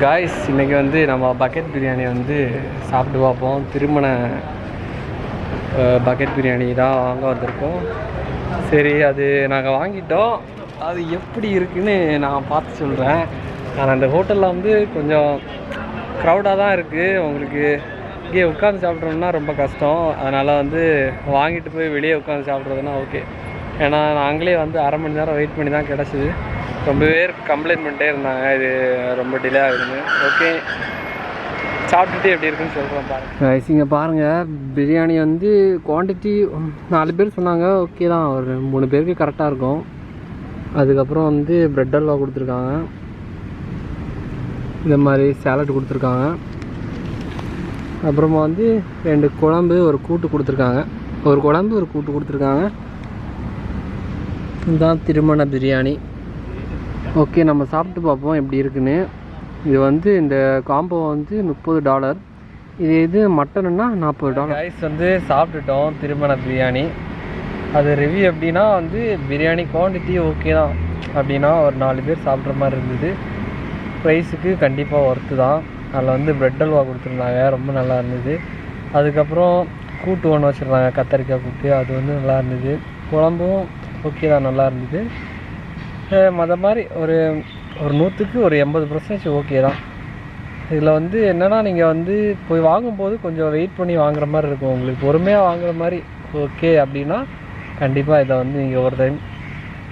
Guys இன்றைக்கி வந்து நம்ம பக்கெட் பிரியாணி வந்து சாப்பிட்டு பார்ப்போம். திருமண பக்கெட் பிரியாணி தான் வாங்க வந்திருக்கோம். சரி, அது நாங்கள் வாங்கிட்டோம். அது எப்படி இருக்குன்னு நான் பார்த்து சொல்கிறேன். ஆனால் அந்த ஹோட்டலில் வந்து கொஞ்சம் க்ரௌடாக தான் இருக்குது. உங்களுக்கு இங்கே உட்காந்து சாப்பிட்றோம்னா ரொம்ப கஷ்டம். அதனால் வந்து வாங்கிட்டு போய் வெளியே உட்காந்து சாப்பிட்றதுனா ஓகே. ஏன்னா நாங்களே வந்து அரை மணி நேரம் வெயிட் பண்ணி தான் கிடச்சிது. ரொம்ப பேர் கம்ப்ளைண்ட் பண்ணிட்டே இருந்தாங்க, இது ரொம்ப டிலே ஆகுதுன்னு. ஓகே, சாப்பிட்டுட்டு எப்படி இருக்குன்னு சொல்கிறோம் பாருங்கள். இங்கே பாருங்கள், பிரியாணி வந்து குவான்டிட்டி 4 பேர் சொன்னாங்க. ஓகே தான், ஒரு 3 பேருக்கு கரெக்டாக இருக்கும். அதுக்கப்புறம் வந்து ப்ரெட் அல்வா கொடுத்துருக்காங்க, இந்த மாதிரி சேலட் கொடுத்துருக்காங்க. அப்புறமா வந்து 2 குழம்பு ஒரு கூட்டு கொடுத்துருக்காங்க. ஒரு குழம்பு ஒரு கூட்டு கொடுத்துருக்காங்க. இதுதான் திருமண பிரியாணி. ஓகே, நம்ம சாப்பிட்டு பார்ப்போம் எப்படி இருக்குன்னு. இது வந்து இந்த காம்போ வந்து $30. இது மட்டன்னா $40. ரைஸ் வந்து சாப்பிட்டுட்டோம் திருமண பிரியாணி. அது ரிவ்யூ எப்படின்னா வந்து பிரியாணி குவான்டிட்டி ஓகே தான். அப்படின்னா ஒரு 4 பேர் சாப்பிட்ற மாதிரி இருந்தது. ப்ரைஸுக்கு கண்டிப்பாக ஒர்த்து தான். அதில் வந்து ப்ரெட் அல்வா கொடுத்துருந்தாங்க, ரொம்ப நல்லா இருந்தது. அதுக்கப்புறம் கூட்டு ஒன்று வச்சுருந்தாங்க, கத்தரிக்காய் கூட்டு, அது வந்து நல்லா இருந்தது. குழம்பும் ஓகே தான், நல்லா இருந்தது. மற்ற மாதிரி ஒரு 100க்கு ஒரு 80% ஓகே தான். இதில் வந்து என்னென்னா, நீங்கள் வந்து போய் வாங்கும்போது கொஞ்சம் வெயிட் பண்ணி வாங்குற மாதிரி இருக்கும். உங்களுக்கு பொறுமையாக வாங்குற மாதிரி ஓகே அப்படின்னா கண்டிப்பாக இதை வந்து நீங்கள் ஒரு டைம்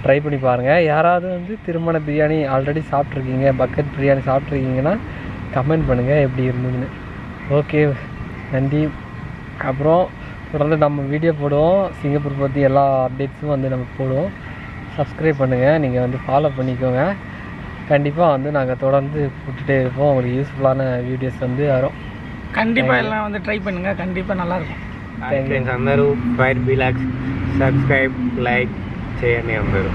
ட்ரை பண்ணி பாருங்கள். யாராவது வந்து திருமண பிரியாணி ஆல்ரெடி சாப்பிட்ருக்கீங்க, பக்கெட் பிரியாணி சாப்பிட்ருக்கீங்கன்னா கமெண்ட் பண்ணுங்கள் எப்படி இருந்ததுன்னு. ஓகே, நன்றி. அப்புறம் தொடர்ந்து நம்ம வீடியோ போடுவோம். சிங்கப்பூர் பற்றி எல்லா அப்டேட்ஸும் வந்து நம்ம போடுவோம். சப்ஸ்கிரைப் பண்ணுங்கள், நீங்கள் வந்து ஃபாலோ பண்ணிக்கோங்க. கண்டிப்பாக வந்து நாங்கள் தொடர்ந்து போட்டுகிட்டே இருப்போம். உங்களுக்கு யூஸ்ஃபுல்லான வீடியோஸ் வந்து வரும். கண்டிப்பாக எல்லாம் வந்து ட்ரை பண்ணுங்கள், கண்டிப்பாக நல்லாயிருக்கும். అందరూ ఫైర్ బిలాక్స్ సబ్స్క్రైబ్ లైక్ చేయండి అందరూ.